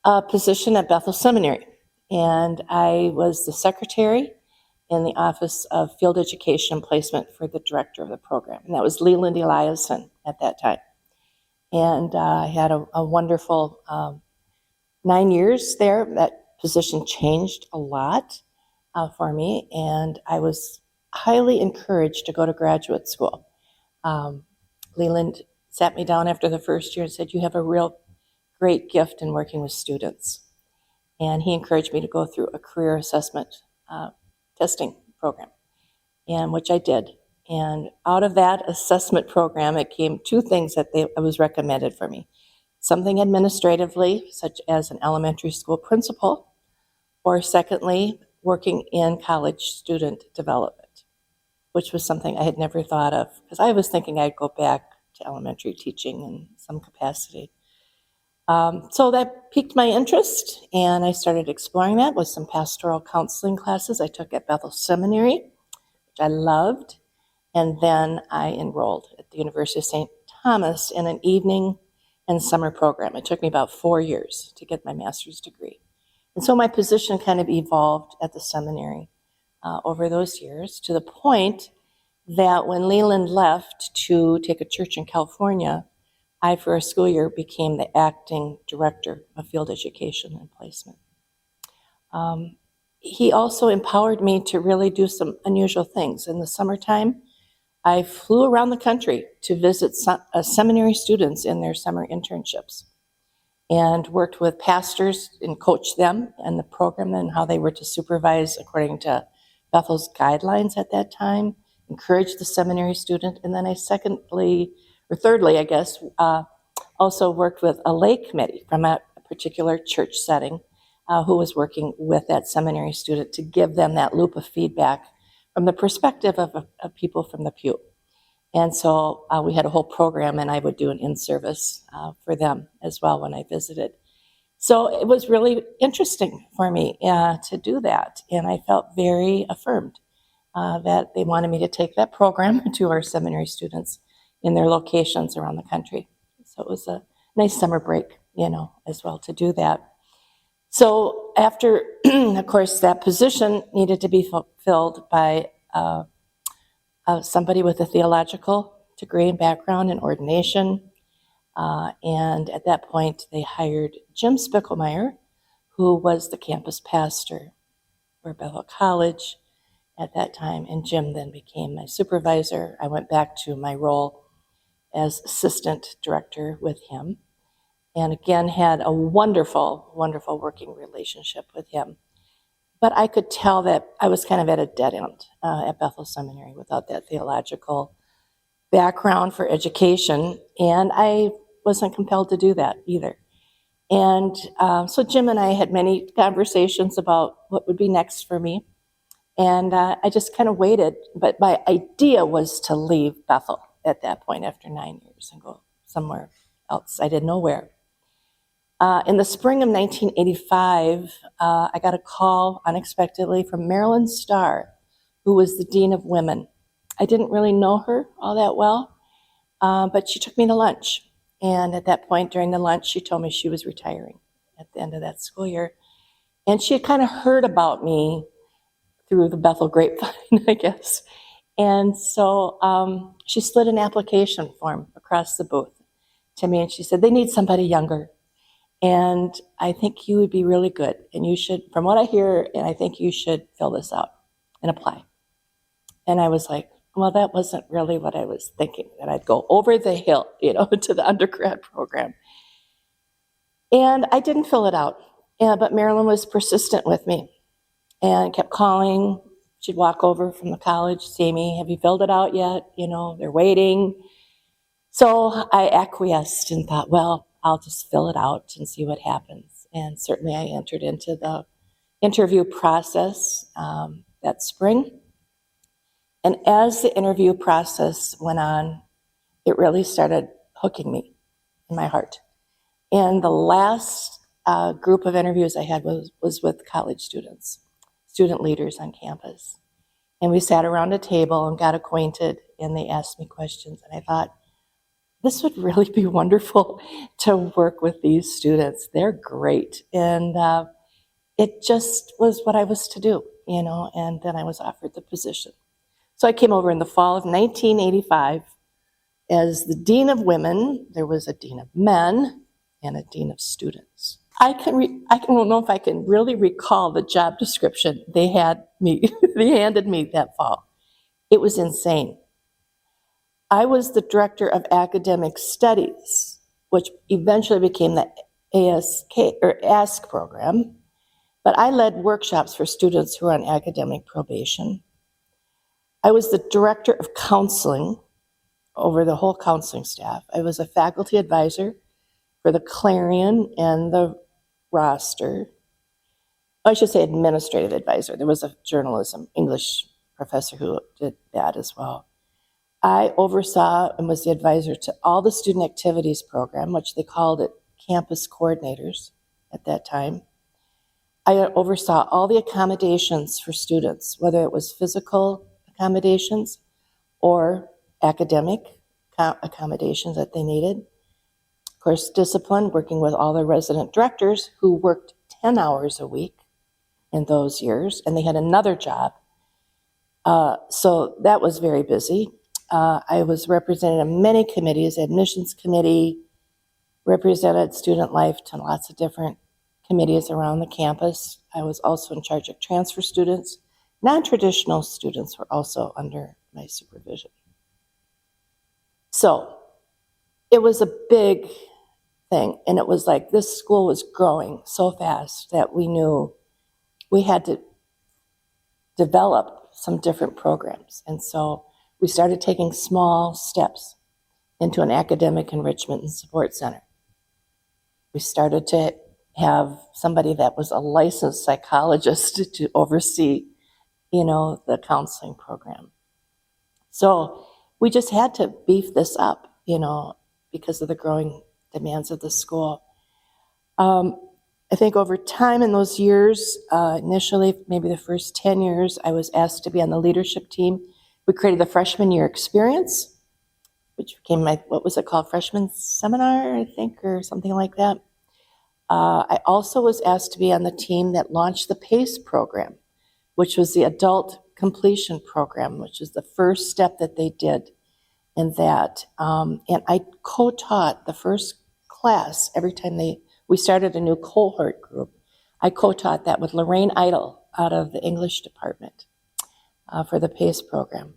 a position at Bethel Seminary, and I was the secretary in the Office of Field Education and Placement for the director of the program, and that was Leland Eliason at that time. And I had a wonderful 9 years there. That position changed a lot for me, and I was highly encouraged to go to graduate school. Leland sat me down after the first year and said, "You have a real great gift in working with students." And he encouraged me to go through a career assessment testing program, and which I did. And out of that assessment program, it came two things that was recommended for me. Something administratively, such as an elementary school principal, or secondly, working in college student development, which was something I had never thought of, because I was thinking I'd go back to elementary teaching in some capacity. So that piqued my interest, and I started exploring that with some pastoral counseling classes I took at Bethel Seminary, which I loved. And then I enrolled at the University of St. Thomas in an evening and summer program. It took me about 4 years to get my master's degree. And so my position kind of evolved at the seminary over those years, to the point that when Leland left to take a church in California, I, for a school year, became the acting director of field education and placement. He also empowered me to really do some unusual things. In the summertime, I flew around the country to visit seminary students in their summer internships, and worked with pastors and coached them and the program and how they were to supervise according to Bethel's guidelines at that time, encouraged the seminary student. And then I thirdly, I guess, also worked with a lay committee from a particular church setting who was working with that seminary student to give them that loop of feedback from the perspective of people from the pew. And so we had a whole program, and I would do an in-service for them as well when I visited. So it was really interesting for me to do that, and I felt very affirmed that they wanted me to take that program to our seminary students in their locations around the country. So it was a nice summer break, as well, to do that. So after, of course, that position needed to be filled by somebody with a theological degree and background in ordination. And at that point, they hired Jim Spickelmeyer, who was the campus pastor for Bethel College at that time. And Jim then became my supervisor. I went back to my role as assistant director with him, and again had a wonderful, wonderful working relationship with him. But I could tell that I was kind of at a dead end at Bethel Seminary without that theological background for education, and I wasn't compelled to do that either. And so Jim and I had many conversations about what would be next for me, and I just kind of waited. But my idea was to leave Bethel at that point after 9 years and go somewhere else. I didn't know where. In the spring of 1985, I got a call unexpectedly from Marilyn Starr, who was the Dean of Women. I didn't really know her all that well, but she took me to lunch. And at that point during the lunch, she told me she was retiring at the end of that school year. And she had kind of heard about me through the Bethel grapevine, I guess. And so she slid an application form across the booth to me, and she said, "They need somebody younger. And I think you would be really good. And you should, from what I hear, and I think you should fill this out and apply." And I was like, well, that wasn't really what I was thinking, that I'd go over the hill, to the undergrad program. And I didn't fill it out. But Marilyn was persistent with me and kept calling. She'd walk over from the college, see me, "Have you filled it out yet? They're waiting." So I acquiesced and thought, well, I'll just fill it out and see what happens. And certainly I entered into the interview process that spring. And as the interview process went on, it really started hooking me in my heart. And the last group of interviews I had was with college students, student leaders on campus. And we sat around a table and got acquainted, and they asked me questions. And I thought, this would really be wonderful to work with these students. They're great. And it just was what I was to do, and then I was offered the position. So I came over in the fall of 1985 as the Dean of Women. There was a Dean of Men and a Dean of Students. I don't know if I can really recall the job description they handed me that fall. It was insane. I was the Director of Academic Studies, which eventually became the ASK program, but I led workshops for students who were on academic probation. I was the Director of Counseling over the whole counseling staff. I was a faculty advisor for the Clarion and the roster. I should say administrative advisor. There was a journalism English professor who did that as well. I oversaw and was the advisor to all the student activities program, which they called it campus coordinators at that time. I oversaw all the accommodations for students, whether it was physical accommodations or academic accommodations that they needed. Of course, discipline, working with all the resident directors who worked 10 hours a week in those years, and they had another job. So that was very busy. I was represented in many committees, admissions committee, represented student life to lots of different committees around the campus. I was also in charge of transfer students. Non-traditional students were also under my supervision. So it was a big thing, and it was like this school was growing so fast that we knew we had to develop some different programs. And so we started taking small steps into an academic enrichment and support center. We started to have somebody that was a licensed psychologist to oversee, the counseling program. So we just had to beef this up, because of the growing demands of the school. I think over time in those years, initially, maybe the first 10 years, I was asked to be on the leadership team. We created the freshman year experience, which became what was it called? Freshman seminar, I think, or something like that. I also was asked to be on the team that launched the PACE program, which was the adult completion program, which is the first step that they did in that. And I co-taught the first class every time we started a new cohort group. I co-taught that with Lorraine Idle out of the English department for the PACE program.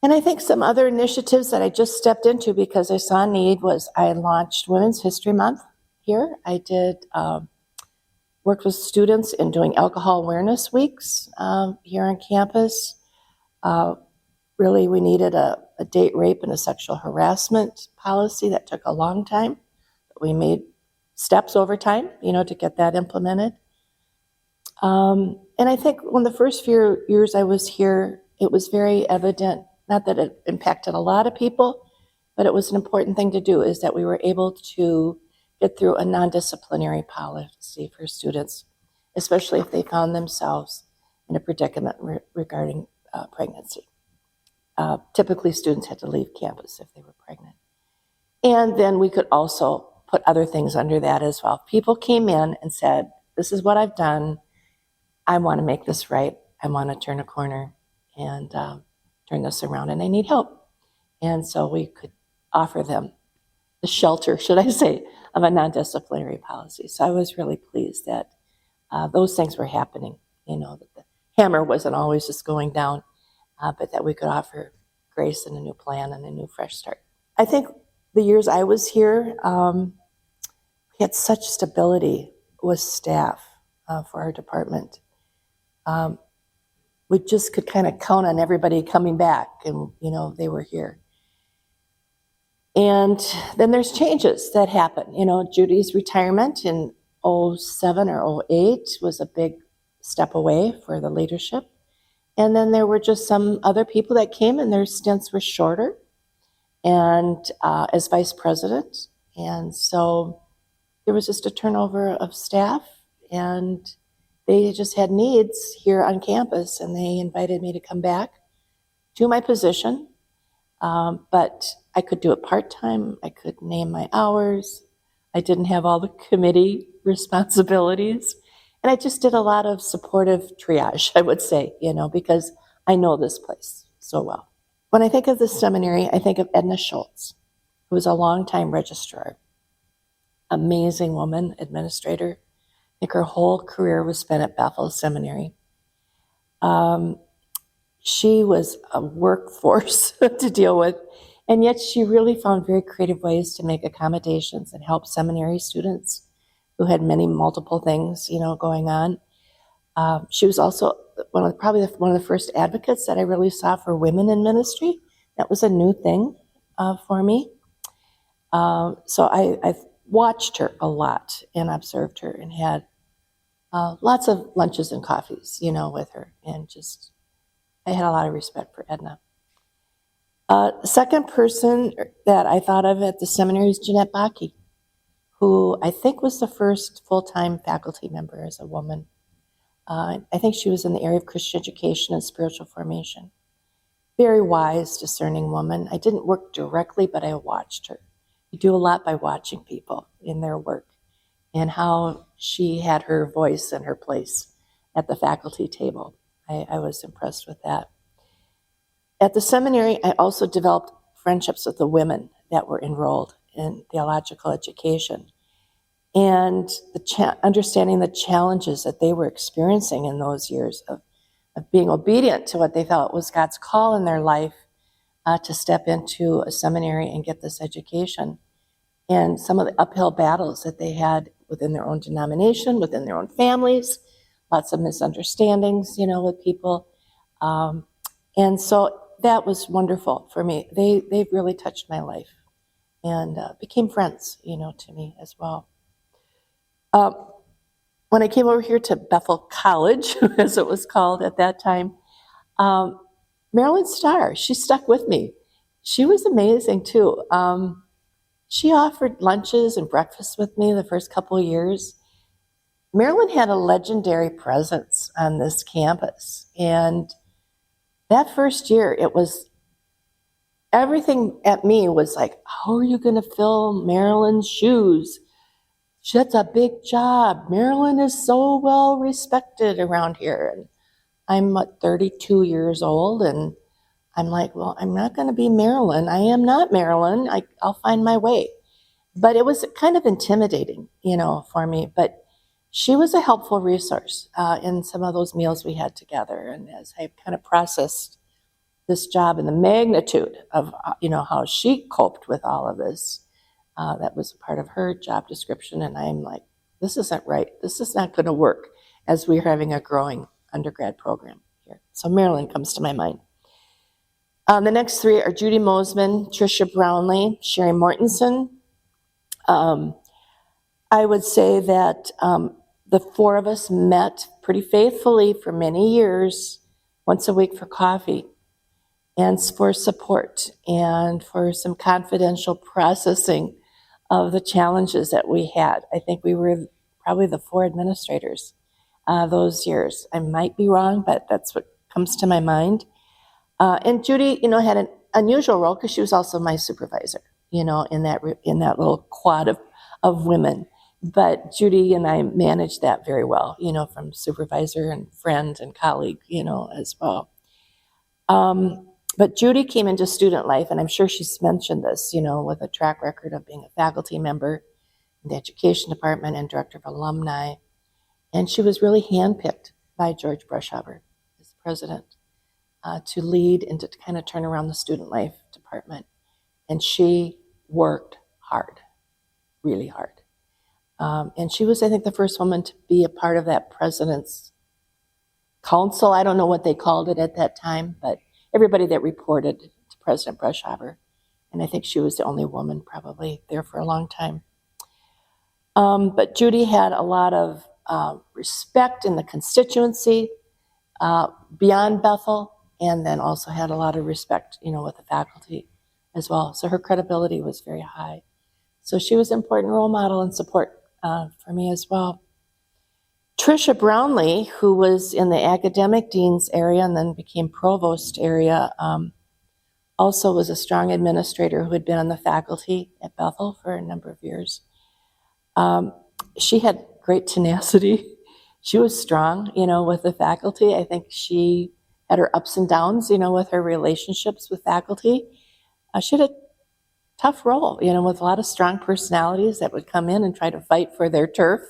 And I think some other initiatives that I just stepped into because I saw a need was I launched Women's History Month here. I did worked with students in doing alcohol awareness weeks here on campus. Really, we needed a date rape and a sexual harassment policy that took a long time. But we made steps over time, to get that implemented. And I think when the first few years I was here, it was very evident, not that it impacted a lot of people, but it was an important thing to do, is that we were able to get through a non-disciplinary policy for students, especially if they found themselves in a predicament regarding pregnancy. Typically, students had to leave campus if they were pregnant. And then we could also put other things under that as well. People came in and said, this is what I've done. I want to make this right. I want to turn a corner and turn this around, and I need help. And so we could offer them the shelter, should I say, of a non-disciplinary policy. So I was really pleased that those things were happening, that the hammer wasn't always just going down, but that we could offer grace and a new plan and a new fresh start. I think the years I was here, we had such stability with staff for our department. We just could kind of count on everybody coming back, and they were here. And then there's changes that happen. Judy's retirement in 07 or 08 was a big step away for the leadership. And then there were just some other people that came, and their stints were shorter, and as vice president. And so there was just a turnover of staff, and they just had needs here on campus, and they invited me to come back to my position. But I could do it part-time. I could name my hours. I didn't have all the committee responsibilities. And I just did a lot of supportive triage, I would say, because I know this place so well. When I think of the seminary, I think of Edna Schultz, who was a longtime registrar, amazing woman, administrator. I think her whole career was spent at Bethel Seminary. She was a workforce to deal with, and yet she really found very creative ways to make accommodations and help seminary students who had multiple things, going on. She was also probably one of the first advocates that I really saw for women in ministry. That was a new thing for me. So I've watched her a lot and observed her and had lots of lunches and coffees, with her. And just, I had a lot of respect for Edna. The second person that I thought of at the seminary is Jeanette Bakke, who I think was the first full-time faculty member as a woman. I think she was in the area of Christian education and spiritual formation. Very wise, discerning woman. I didn't work directly, but I watched her. You do a lot by watching people in their work and how she had her voice and her place at the faculty table. I was impressed with that. At the seminary, I also developed friendships with the women that were enrolled in theological education, and understanding the challenges that they were experiencing in those years of being obedient to what they felt was God's call in their life to step into a seminary and get this education, and some of the uphill battles that they had within their own denomination, within their own families, lots of misunderstandings, with people. And so that was wonderful for me. They really touched my life and became friends, to me as well. When I came over here to Bethel College, as it was called at that time, Marilyn Starr, she stuck with me. She was amazing too. She offered lunches and breakfasts with me the first couple of years. Marilyn had a legendary presence on this campus. And that first year, it was, everything at me was like, how are you going to fill Marilyn's shoes? That's a big job. Marilyn is so well respected around here. And I'm 32 years old, and I'm like, well, I'm not going to be Marilyn. I am not Marilyn. I'll find my way. But it was kind of intimidating, for me. But she was a helpful resource in some of those meals we had together. And as I kind of processed this job and the magnitude of, how she coped with all of this, that was part of her job description. And I'm like, this isn't right. This is not going to work as we're having a growing undergrad program here. So Marilyn comes to my mind. The next three are Judy Mosman, Tricia Brownlee, Sherry Mortensen. I would say that the four of us met pretty faithfully for many years, once a week for coffee and for support and for some confidential processing of the challenges that we had. I think we were probably the four administrators those years. I might be wrong, but that's what comes to my mind. And Judy, had an unusual role because she was also my supervisor, in that little quad of women. But Judy and I managed that very well, from supervisor and friend and colleague, as well. But Judy came into student life, and I'm sure she's mentioned this, with a track record of being a faculty member in the education department and director of alumni. And she was really handpicked by George Brushhaber, as president, to lead and to kind of turn around the student life department. And she worked hard, really hard. And she was, I think, the first woman to be a part of that president's council. I don't know what they called it at that time, but everybody that reported to President Brushhaber. And I think she was the only woman probably there for a long time. But Judy had a lot of respect in the constituency beyond Bethel, and then also had a lot of respect, with the faculty as well. So her credibility was very high. So she was an important role model and support for me as well. Tricia Brownlee, who was in the academic dean's area and then became provost area, also was a strong administrator who had been on the faculty at Bethel for a number of years. She had great tenacity. She was strong, with the faculty. I think she had her ups and downs, with her relationships with faculty. She had a tough role, with a lot of strong personalities that would come in and try to fight for their turf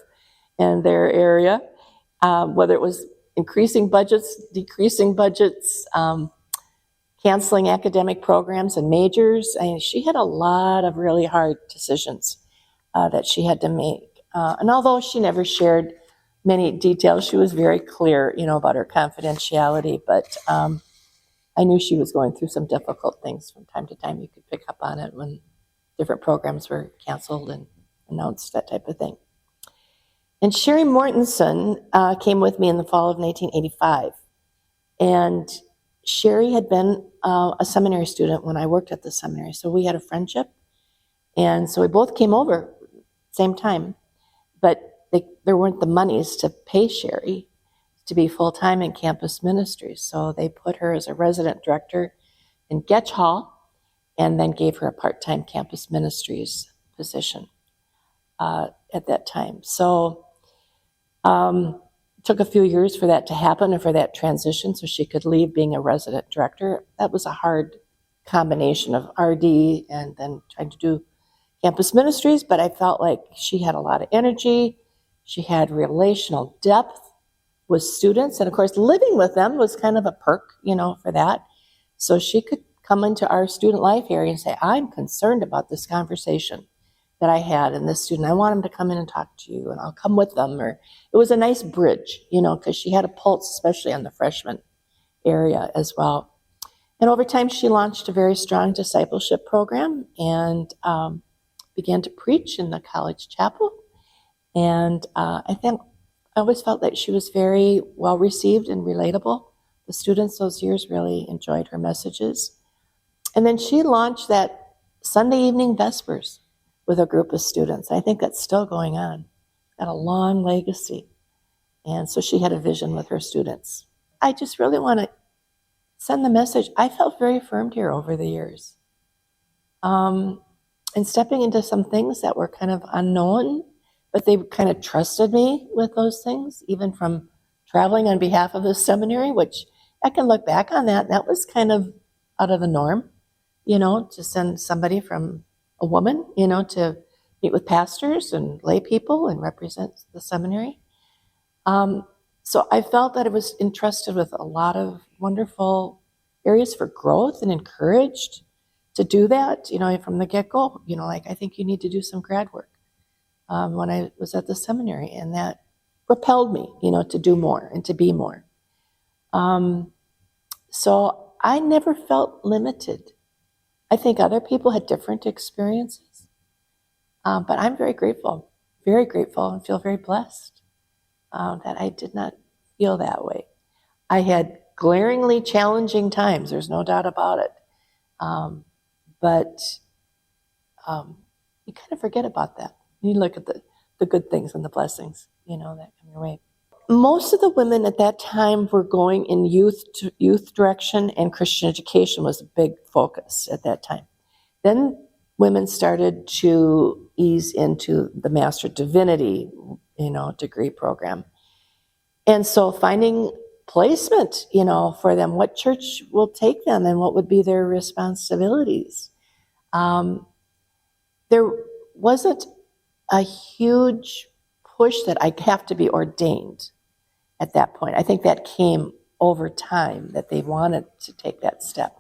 and their area, whether it was increasing budgets, decreasing budgets, canceling academic programs and majors. She had a lot of really hard decisions that she had to make. And although she never shared many details, she was very clear, about her confidentiality. But I knew she was going through some difficult things from time to time. You could pick up on it when different programs were canceled and announced, that type of thing. And Sherry Mortensen came with me in the fall of 1985. And Sherry had been a seminary student when I worked at the seminary, so we had a friendship. And so we both came over at the same time, but there weren't the monies to pay Sherry to be full-time in campus ministry. So they put her as a resident director in Getch Hall and then gave her a part-time campus ministries position at that time. So it took a few years for that to happen and for that transition so she could leave being a resident director. That was a hard combination of RD and then trying to do campus ministries, but I felt like she had a lot of energy. She had relational depth with students, and of course living with them was kind of a perk, for that. So she could come into our student life area and say, I'm concerned about this conversation that I had and this student. I want them to come in and talk to you, and I'll come with them. Or it was a nice bridge, because she had a pulse, especially on the freshman area as well. And over time, she launched a very strong discipleship program and began to preach in the college chapel. And I always felt that she was very well received and relatable. The students those years really enjoyed her messages. And then she launched that Sunday evening Vespers with a group of students. I think that's still going on. Got a long legacy. And so she had a vision with her students. I just really want to send the message. I felt very affirmed here over the years. And stepping into some things that were kind of unknown, but they kind of trusted me with those things, even from traveling on behalf of the seminary, which I can look back on that. That was kind of out of the norm, to send somebody from a woman, to meet with pastors and lay people and represent the seminary. So I felt that it was entrusted with a lot of wonderful areas for growth and encouraged to do that, from the get-go. I think you need to do some grad work when I was at the seminary, and that propelled me, to do more and to be more. So I never felt limited. I think other people had different experiences, but I'm very grateful, and feel very blessed that I did not feel that way. I had glaringly challenging times, there's no doubt about it, but you kind of forget about that. You look at the good things and the blessings, that come your way. Most of the women at that time were going in youth direction, and Christian education was a big focus at that time. Then women started to ease into the Master of Divinity, degree program. And so finding placement, for them, what church will take them and what would be their responsibilities. There wasn't a huge push that I have to be ordained at that point. I think that came over time, that they wanted to take that step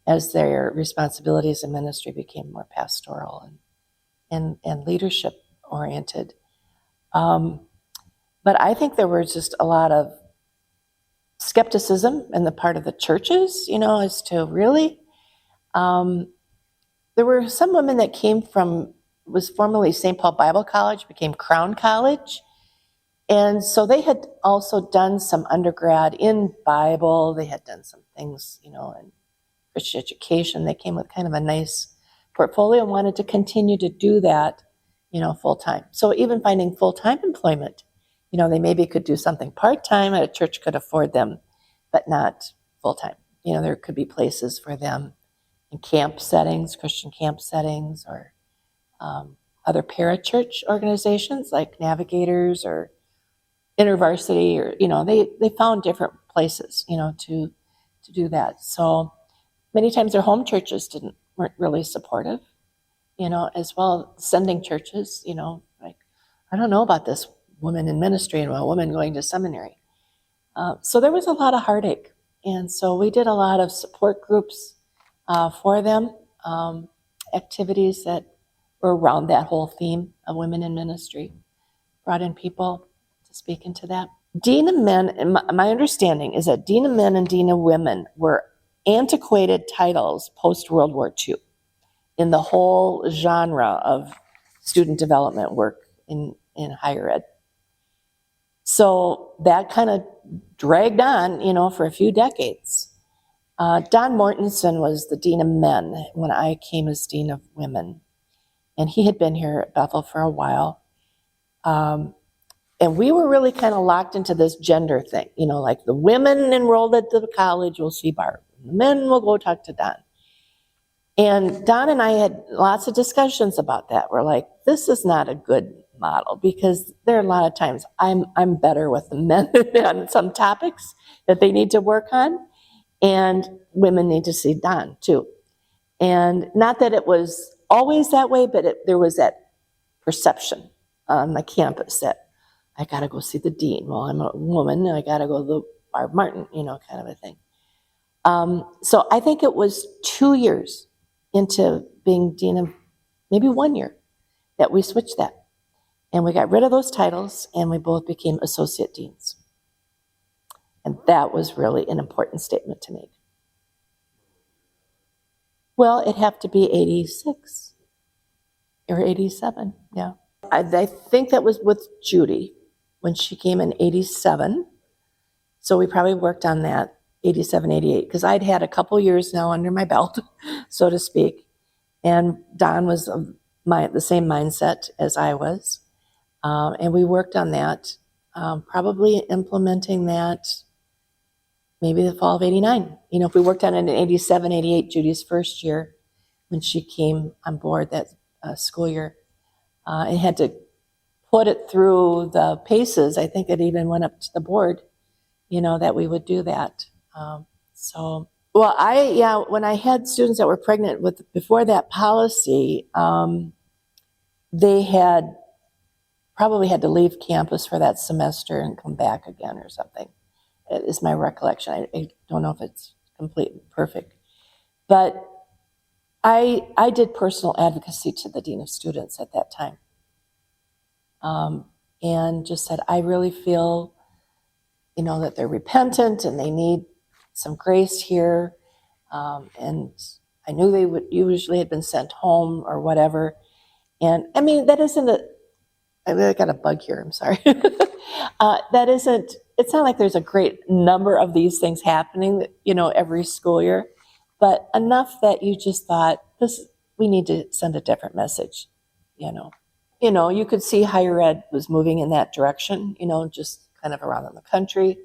as their responsibilities in ministry became more pastoral and leadership oriented. But I think there was just a lot of skepticism on the part of the churches, as to really. There were some women that came from, was formerly St. Paul Bible College, became Crown College. And so they had also done some undergrad in Bible. They had done some things, in Christian education. They came with kind of a nice portfolio and wanted to continue to do that, full-time. So even finding full-time employment, they maybe could do something part-time at a church could afford them, but not full-time. There could be places for them in camp settings, Christian camp settings, or other parachurch organizations like Navigators or InterVarsity, or they found different places to do that. So many times their home churches weren't really supportive, as well, sending churches, like, I don't know about this woman in ministry and a woman going to seminary. So there was a lot of heartache. And so we did a lot of support groups for them, activities that were around that whole theme of women in ministry, brought in people to speak into that. Dean of Men, and my understanding is that Dean of Men and Dean of Women were antiquated titles post-World War II in the whole genre of student development work in higher ed. So that kind of dragged on, for a few decades. Don Mortensen was the Dean of Men when I came as Dean of Women. And he had been here at Bethel for a while. And we were really kind of locked into this gender thing, like the women enrolled at the college will see Barb. The men will go talk to Don. And Don and I had lots of discussions about that. We're like, this is not a good model, because there are a lot of times I'm better with the men on some topics that they need to work on, and women need to see Don too. And not that it was always that way, but there was that perception on the campus that I got to go see the dean. Well, I'm a woman, and I got to go to the Barb Martin, kind of a thing. So I think it was 2 years into being dean of, maybe 1 year, that we switched that. And we got rid of those titles, and we both became associate deans. And that was really an important statement to make. Well, it'd have to be 86 or 87, yeah. I think that was with Judy when she came in 87. So we probably worked on that, 87, 88, because I'd had a couple years now under my belt, so to speak. And Don was the same mindset as I was. And we worked on that, probably implementing that maybe the fall of 89. If we worked on it in 87, 88, Judy's first year, when she came on board that school year, and had to put it through the paces. I think it even went up to the board, that we would do that. When I had students that were pregnant before that policy, they had probably had to leave campus for that semester and come back again or something. It is my recollection. I don't know if it's completely perfect. But I did personal advocacy to the dean of students at that time. And just said, I really feel, that they're repentant and they need some grace here. And I knew they would usually have been sent home or whatever. And I mean, that isn't I got a bug here, I'm sorry. It's not like there's a great number of these things happening, every school year, but enough that you just thought, we need to send a different message, You could see higher ed was moving in that direction, just kind of around in the country.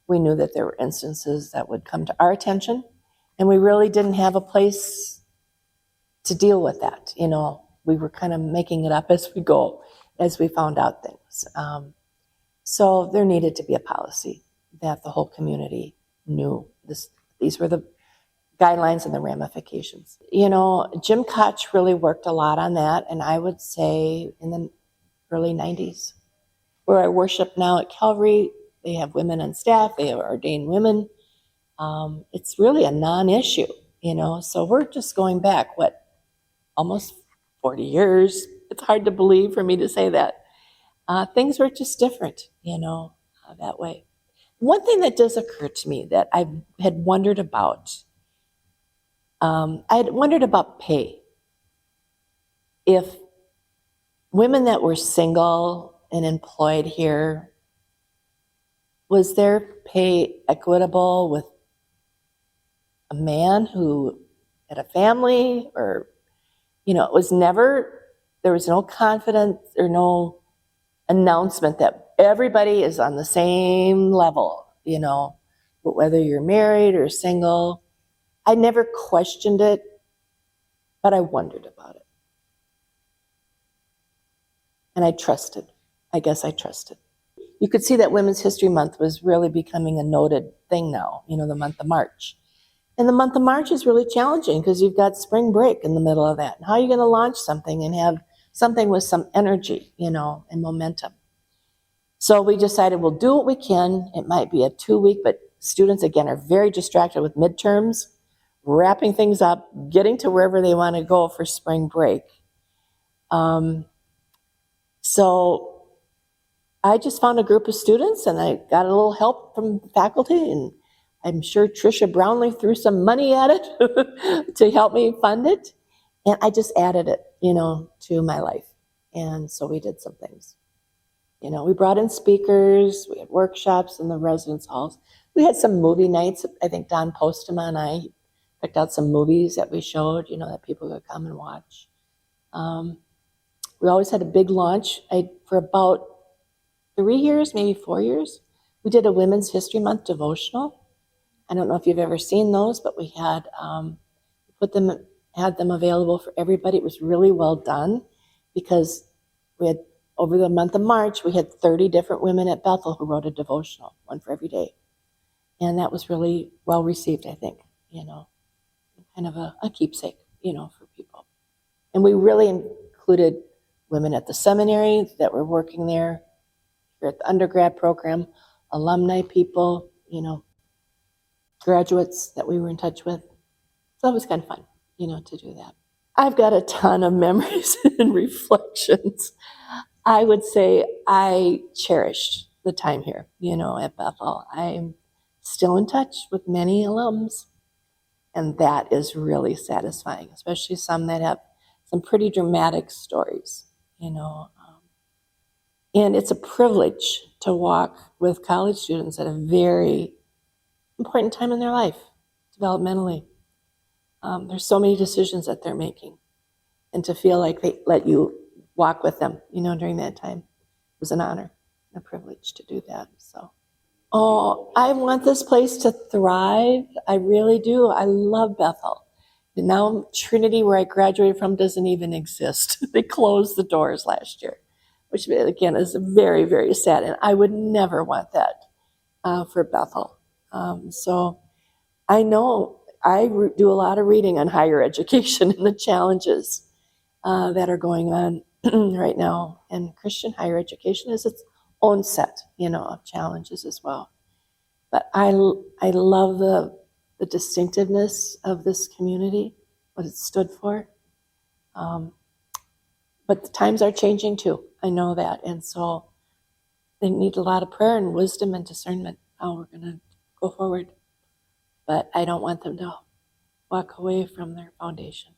We knew that there were instances that would come to our attention, and we really didn't have a place to deal with that. We were kind of making it up as we go, as we found out things. So there needed to be a policy that the whole community knew. These were the guidelines and the ramifications. Jim Koch really worked a lot on that, and I would say in the early 90s. Where I worship now at Calvary, they have women on staff, they have ordained women. It's really a non-issue, so we're just going back, almost 40 years. It's hard to believe for me to say that. Things were just different, that way. One thing that does occur to me that I had wondered about, pay. If women that were single and employed here, was their pay equitable with a man who had a family? Or, it was never, there was no confidence or no announcement that everybody is on the same level, but whether you're married or single, I never questioned it. but I wondered about it. And I trusted. I guess I trusted. You could see that Women's History Month was really becoming a noted thing now, the month of March. And the month of March is really challenging because you've got spring break in the middle of that. And how are you going to launch something and have something with some energy, and momentum? So we decided we'll do what we can. It might be a 2-week, but students, again, are very distracted with midterms, wrapping things up, getting to wherever they want to go for spring break. So I just found a group of students, and I got a little help from faculty, and I'm sure Tricia Brownlee threw some money at it to help me fund it. And I just added it, to my life. And so we did some things. We brought in speakers, we had workshops in the residence halls. We had some movie nights. I think Don Postema and I picked out some movies that we showed, that people could come and watch. We always had a big launch. For about 3 years, maybe 4 years, we did a Women's History Month devotional. I don't know if you've ever seen those, but we had had them available for everybody. It was really well done because we had, over the month of March, we had 30 different women at Bethel who wrote a devotional, one for every day. And that was really well received, I think, kind of a keepsake, for people. And we really included women at the seminary that were working there, here at the undergrad program, alumni people, graduates that we were in touch with. So it was kind of fun, to do that. I've got a ton of memories and reflections. I would say I cherished the time here, at Bethel. I'm still in touch with many alums, and that is really satisfying, especially some that have some pretty dramatic stories, and it's a privilege to walk with college students at a very important time in their life, developmentally. There's so many decisions that they're making, and to feel like they let you walk with them, during that time was an honor, a privilege to do that. So, I want this place to thrive. I really do. I love Bethel. And now Trinity, where I graduated from, doesn't even exist. They closed the doors last year, which again is very, very sad. And I would never want that for Bethel. So I know I do a lot of reading on higher education and the challenges that are going on right now. And Christian higher education has its own set, of challenges as well. But I love the distinctiveness of this community, what it stood for. But the times are changing too. I know that. And so they need a lot of prayer and wisdom and discernment how we're going to go forward. But I don't want them to walk away from their foundation.